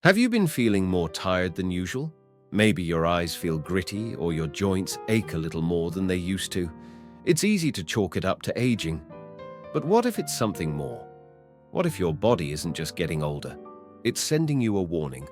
Have you been feeling more tired than usual? Maybe your eyes feel gritty or your joints ache a little more than they used to. It's easy to chalk it up to aging. But what if it's something more? What if your body isn't just getting older? It's sending you a warning.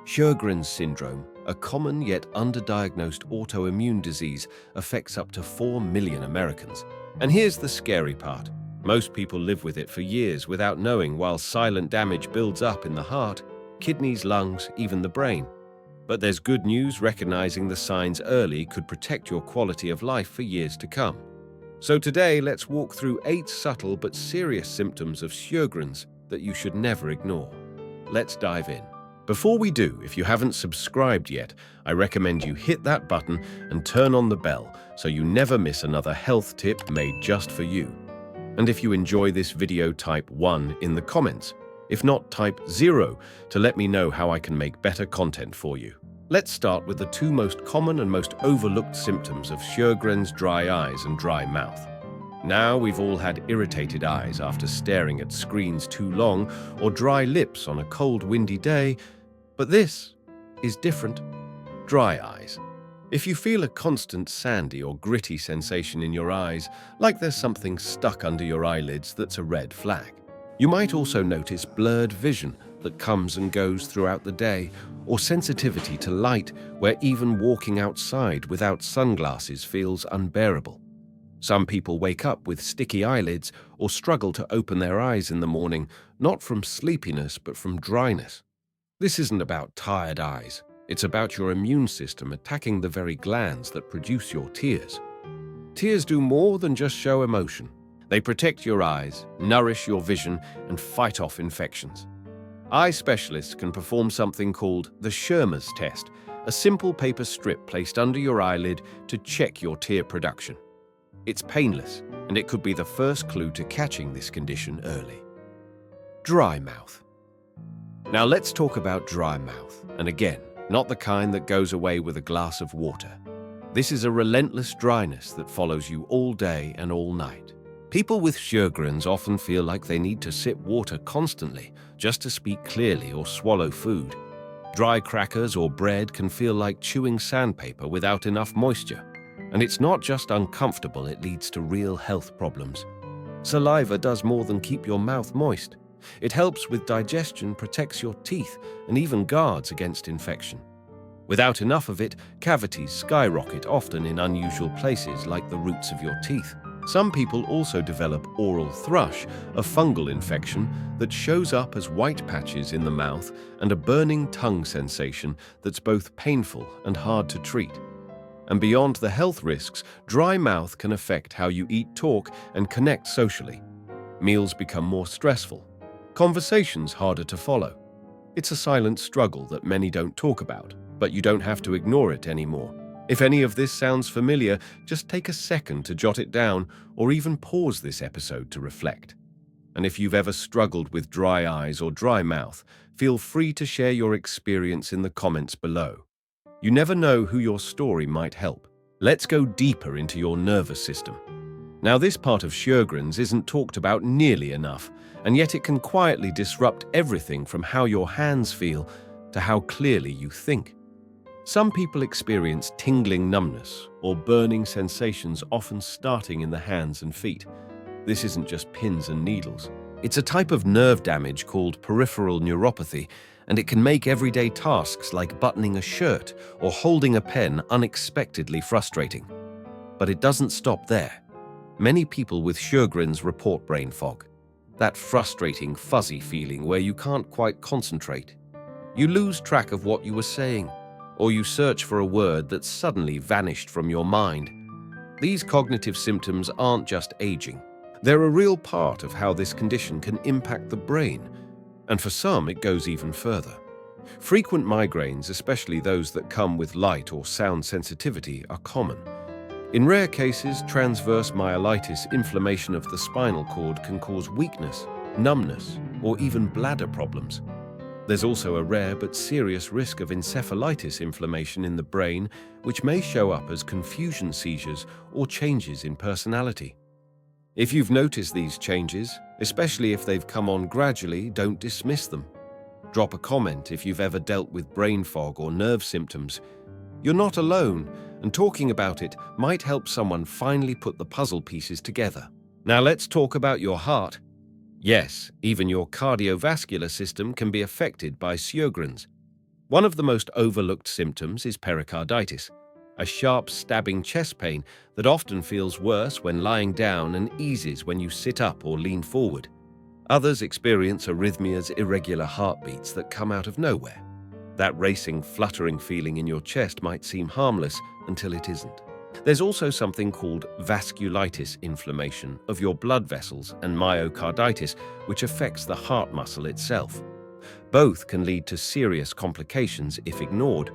Sjögren's syndrome, a common yet underdiagnosed autoimmune disease, affects up to 4 million Americans. And here's the scary part. Most people live with it for years without knowing, while silent damage builds up in the heart, kidneys, lungs, even the brain. But there's good news. Recognizing the signs early could protect your quality of life for years to come. So today, let's walk through 8 subtle but serious symptoms of Sjögren's that you should never ignore. Let's dive in. Before we do, if you haven't subscribed yet, I recommend you hit that button and turn on the bell so you never miss another health tip made just for you. And if you enjoy this video, type 1 in the comments. If not, type 0 to let me know how I can make better content for you. Let's start with the 2 most common and most overlooked symptoms of Sjögren's: dry eyes and dry mouth. Now, we've all had irritated eyes after staring at screens too long, or dry lips on a cold, windy day, but this is different. Dry eyes. If you feel a constant sandy or gritty sensation in your eyes, like there's something stuck under your eyelids, that's a red flag. You might also notice blurred vision that comes and goes throughout the day, or sensitivity to light where even walking outside without sunglasses feels unbearable. Some people wake up with sticky eyelids or struggle to open their eyes in the morning, not from sleepiness but from dryness. This isn't about tired eyes. It's about your immune system attacking the very glands that produce your tears. Tears do more than just show emotion. They protect your eyes, nourish your vision, and fight off infections. Eye specialists can perform something called the Schirmer's test, a simple paper strip placed under your eyelid to check your tear production. It's painless, and it could be the first clue to catching this condition early. Dry mouth. Now let's talk about dry mouth, and again, not the kind that goes away with a glass of water. This is a relentless dryness that follows you all day and all night. People with Sjögren's often feel like they need to sip water constantly just to speak clearly or swallow food. Dry crackers or bread can feel like chewing sandpaper without enough moisture. And it's not just uncomfortable, it leads to real health problems. Saliva does more than keep your mouth moist. It helps with digestion, protects your teeth, and even guards against infection. Without enough of it, cavities skyrocket, often in unusual places like the roots of your teeth. Some people also develop oral thrush, a fungal infection that shows up as white patches in the mouth and a burning tongue sensation that's both painful and hard to treat. And beyond the health risks, dry mouth can affect how you eat, talk, and connect socially. Meals become more stressful, conversations harder to follow. It's a silent struggle that many don't talk about, but you don't have to ignore it anymore. If any of this sounds familiar, just take a second to jot it down, or even pause this episode to reflect. And if you've ever struggled with dry eyes or dry mouth, feel free to share your experience in the comments below. You never know who your story might help. Let's go deeper into your nervous system. Now, this part of Sjögren's isn't talked about nearly enough, and yet it can quietly disrupt everything from how your hands feel to how clearly you think. Some people experience tingling numbness or burning sensations, often starting in the hands and feet. This isn't just pins and needles. It's a type of nerve damage called peripheral neuropathy, and it can make everyday tasks like buttoning a shirt or holding a pen unexpectedly frustrating. But it doesn't stop there. Many people with Sjögren's report brain fog, that frustrating, fuzzy feeling where you can't quite concentrate. You lose track of what you were saying, or you search for a word that suddenly vanished from your mind. These cognitive symptoms aren't just aging. They're a real part of how this condition can impact the brain, and for some it goes even further. Frequent migraines, especially those that come with light or sound sensitivity, are common. In rare cases, transverse myelitis, inflammation of the spinal cord, can cause weakness, numbness, or even bladder problems. There's also a rare but serious risk of encephalitis inflammation in the brain, which may show up as confusion seizures or changes in personality. If you've noticed these changes, especially if they've come on gradually, don't dismiss them. Drop a comment if you've ever dealt with brain fog or nerve symptoms. You're not alone, and talking about it might help someone finally put the puzzle pieces together. Now let's talk about your heart. Yes, even your cardiovascular system can be affected by Sjögren's. One of the most overlooked symptoms is pericarditis, a sharp stabbing chest pain that often feels worse when lying down and eases when you sit up or lean forward. Others experience arrhythmias, irregular heartbeats that come out of nowhere. That racing, fluttering feeling in your chest might seem harmless until it isn't. There's also something called vasculitis inflammation of your blood vessels and myocarditis, which affects the heart muscle itself. Both can lead to serious complications if ignored.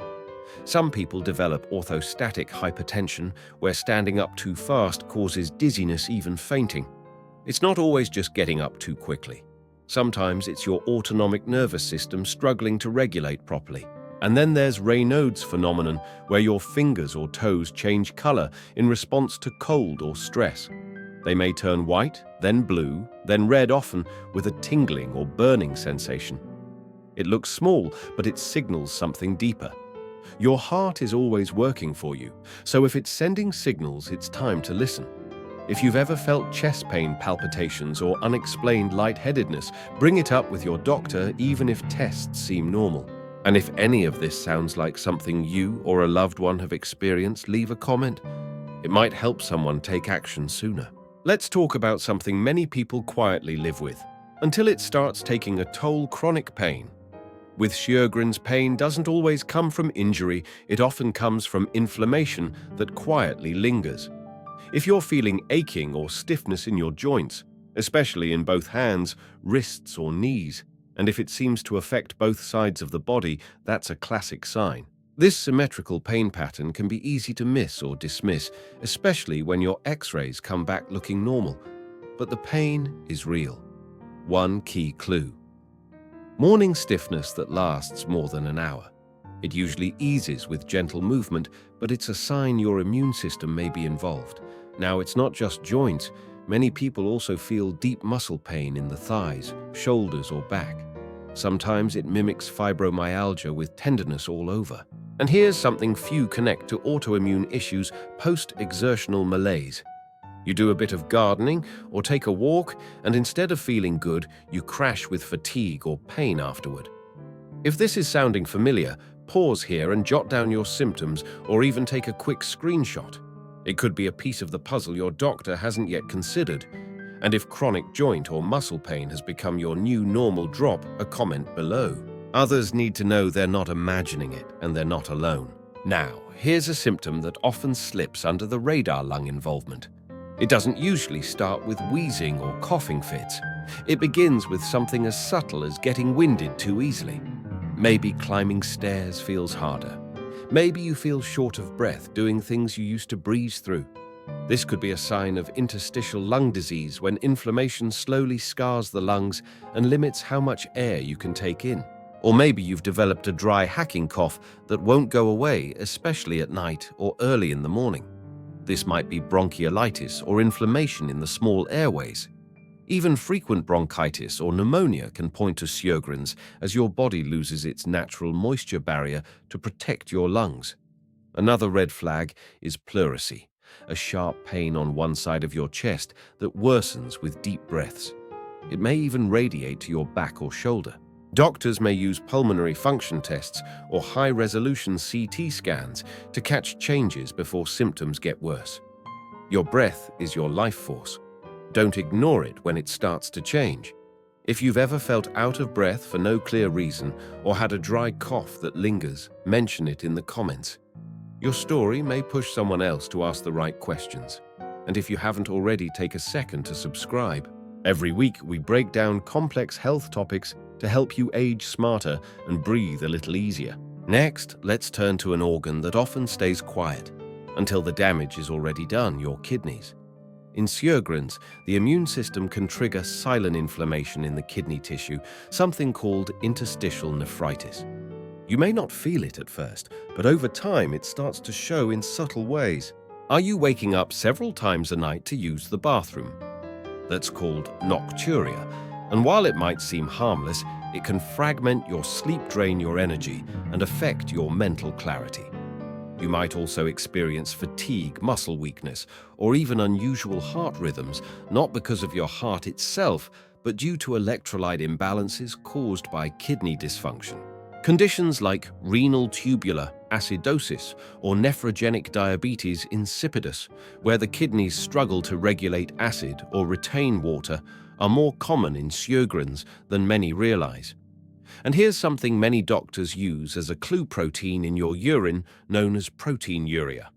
Some people develop orthostatic hypertension, where standing up too fast causes dizziness, even fainting. It's not always just getting up too quickly. Sometimes it's your autonomic nervous system struggling to regulate properly. And then there's Raynaud's phenomenon, where your fingers or toes change color in response to cold or stress. They may turn white, then blue, then red, often with a tingling or burning sensation. It looks small, but it signals something deeper. Your heart is always working for you, so if it's sending signals, it's time to listen. If you've ever felt chest pain, palpitations, or unexplained lightheadedness, bring it up with your doctor even if tests seem normal. And if any of this sounds like something you or a loved one have experienced, leave a comment. It might help someone take action sooner. Let's talk about something many people quietly live with, until it starts taking a toll: chronic pain. With Sjögren's, pain doesn't always come from injury, it often comes from inflammation that quietly lingers. If you're feeling aching or stiffness in your joints, especially in both hands, wrists, or knees, and if it seems to affect both sides of the body, that's a classic sign. This symmetrical pain pattern can be easy to miss or dismiss, especially when your X-rays come back looking normal. But the pain is real. One key clue: morning stiffness that lasts more than an hour. It usually eases with gentle movement, but it's a sign your immune system may be involved. Now, it's not just joints. Many people also feel deep muscle pain in the thighs, shoulders, or back. Sometimes it mimics fibromyalgia with tenderness all over. And here's something few connect to: autoimmune issues, post-exertional malaise. You do a bit of gardening or take a walk, and instead of feeling good, you crash with fatigue or pain afterward. If this is sounding familiar, pause here and jot down your symptoms, or even take a quick screenshot. It could be a piece of the puzzle your doctor hasn't yet considered. And if chronic joint or muscle pain has become your new normal, drop a comment below. Others need to know they're not imagining it and they're not alone. Now, here's a symptom that often slips under the radar: lung involvement. It doesn't usually start with wheezing or coughing fits. It begins with something as subtle as getting winded too easily. Maybe climbing stairs feels harder. Maybe you feel short of breath doing things you used to breeze through. This could be a sign of interstitial lung disease, when inflammation slowly scars the lungs and limits how much air you can take in. Or maybe you've developed a dry, hacking cough that won't go away, especially at night or early in the morning. This might be bronchiolitis or inflammation in the small airways. Even frequent bronchitis or pneumonia can point to Sjögren's, as your body loses its natural moisture barrier to protect your lungs. Another red flag is pleurisy, a sharp pain on one side of your chest that worsens with deep breaths. It may even radiate to your back or shoulder. Doctors may use pulmonary function tests or high-resolution CT scans to catch changes before symptoms get worse. Your breath is your life force. Don't ignore it when it starts to change. If you've ever felt out of breath for no clear reason or had a dry cough that lingers, mention it in the comments. Your story may push someone else to ask the right questions. And if you haven't already, take a second to subscribe. Every week, we break down complex health topics to help you age smarter and breathe a little easier. Next, let's turn to an organ that often stays quiet until the damage is already done: your kidneys. In Sjögren's, the immune system can trigger silent inflammation in the kidney tissue, something called interstitial nephritis. You may not feel it at first, but over time it starts to show in subtle ways. Are you waking up several times a night to use the bathroom? That's called nocturia, and while it might seem harmless, It can fragment your sleep, drain your energy, and affect your mental clarity. You might also experience fatigue, muscle weakness, or even unusual heart rhythms, not because of your heart itself, but due to electrolyte imbalances caused by kidney dysfunction. Conditions like renal tubular acidosis or nephrogenic diabetes insipidus, where the kidneys struggle to regulate acid or retain water, are more common in Sjögren's than many realize. And here's something many doctors use as a clue protein in your urine known as proteinuria.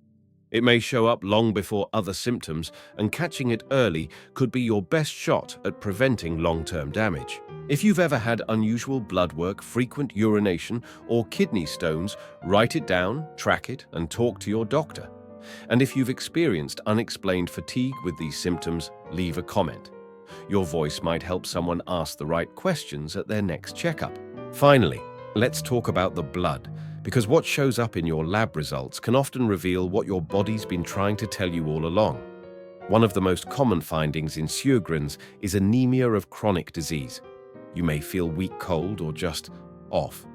It may show up long before other symptoms, and catching it early could be your best shot at preventing long-term damage. If you've ever had unusual blood work, frequent urination, or kidney stones, write it down, track it, and talk to your doctor. And if you've experienced unexplained fatigue with these symptoms, leave a comment. Your voice might help someone ask the right questions at their next checkup. Finally, let's talk about the blood, because what shows up in your lab results can often reveal what your body's been trying to tell you all along. One of the most common findings in Sjögren's is anemia of chronic disease. You may feel weak, cold, or just off.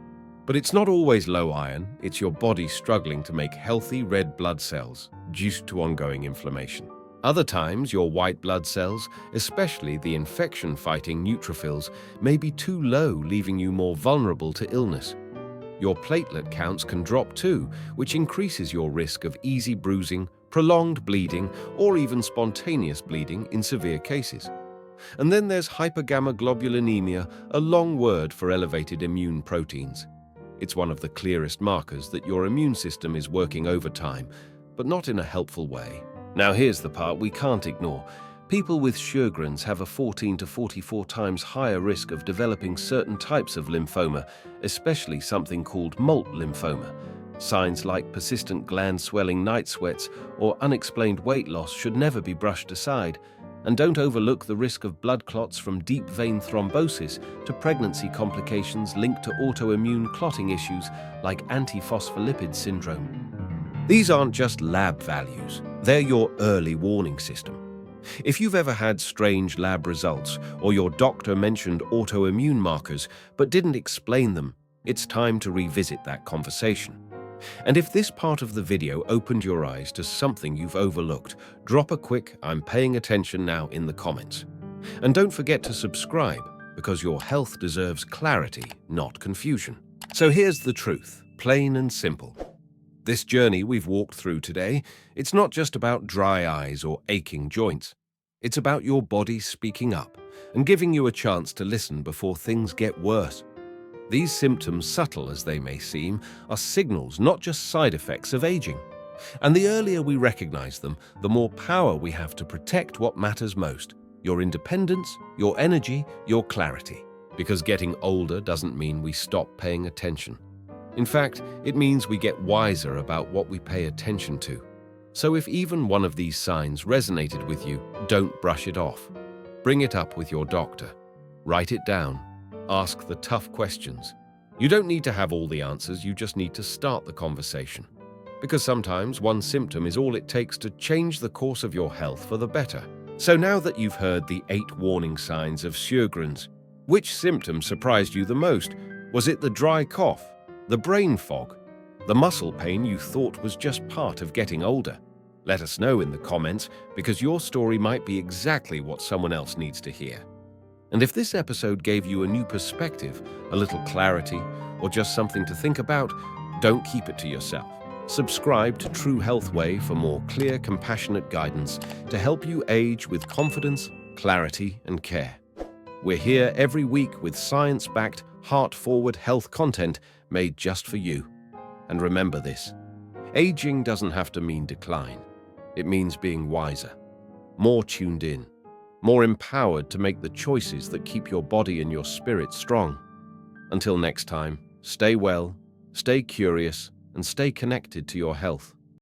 But it's not always low iron, it's your body struggling to make healthy red blood cells due to ongoing inflammation. Other times, your white blood cells, especially the infection-fighting neutrophils, may be too low, leaving you more vulnerable to illness. Your platelet counts can drop too, which increases your risk of easy bruising, prolonged bleeding, or even spontaneous bleeding in severe cases. And then there's hypergammaglobulinemia, a long word for elevated immune proteins. It's one of the clearest markers that your immune system is working overtime, but not in a helpful way. Now here's the part we can't ignore. People with Sjögren's have a 14 to 44 times higher risk of developing certain types of lymphoma, especially something called MALT lymphoma. Signs like persistent gland swelling, night sweats, or unexplained weight loss should never be brushed aside. And don't overlook the risk of blood clots from deep vein thrombosis to pregnancy complications linked to autoimmune clotting issues like antiphospholipid syndrome. These aren't just lab values, they're your early warning system. If you've ever had strange lab results, or your doctor mentioned autoimmune markers but didn't explain them, it's time to revisit that conversation. And if this part of the video opened your eyes to something you've overlooked, drop a quick "I'm paying attention now" in the comments. And don't forget to subscribe, because your health deserves clarity, not confusion. So here's the truth, plain and simple. This journey we've walked through today, it's not just about dry eyes or aching joints. It's about your body speaking up and giving you a chance to listen before things get worse. These symptoms, subtle as they may seem, are signals, not just side effects of aging. And the earlier we recognize them, the more power we have to protect what matters most: your independence, your energy, your clarity. Because getting older doesn't mean we stop paying attention. In fact, it means we get wiser about what we pay attention to. So if even one of these signs resonated with you, don't brush it off. Bring it up with your doctor. Write it down. Ask the tough questions. You don't need to have all the answers, you just need to start the conversation. Because sometimes one symptom is all it takes to change the course of your health for the better. So now that you've heard the 8 warning signs of Sjögren's, which symptom surprised you the most? Was it the dry cough? The brain fog? The muscle pain you thought was just part of getting older? Let us know in the comments, because your story might be exactly what someone else needs to hear. And if this episode gave you a new perspective, a little clarity, or just something to think about, don't keep it to yourself. Subscribe to True Health Way for more clear, compassionate guidance to help you age with confidence, clarity, and care. We're here every week with science-backed, heart-forward health content made just for you. And remember this: aging doesn't have to mean decline. It means being wiser, more tuned in, more empowered to make the choices that keep your body and your spirit strong. Until next time, stay well, stay curious, and stay connected to your health.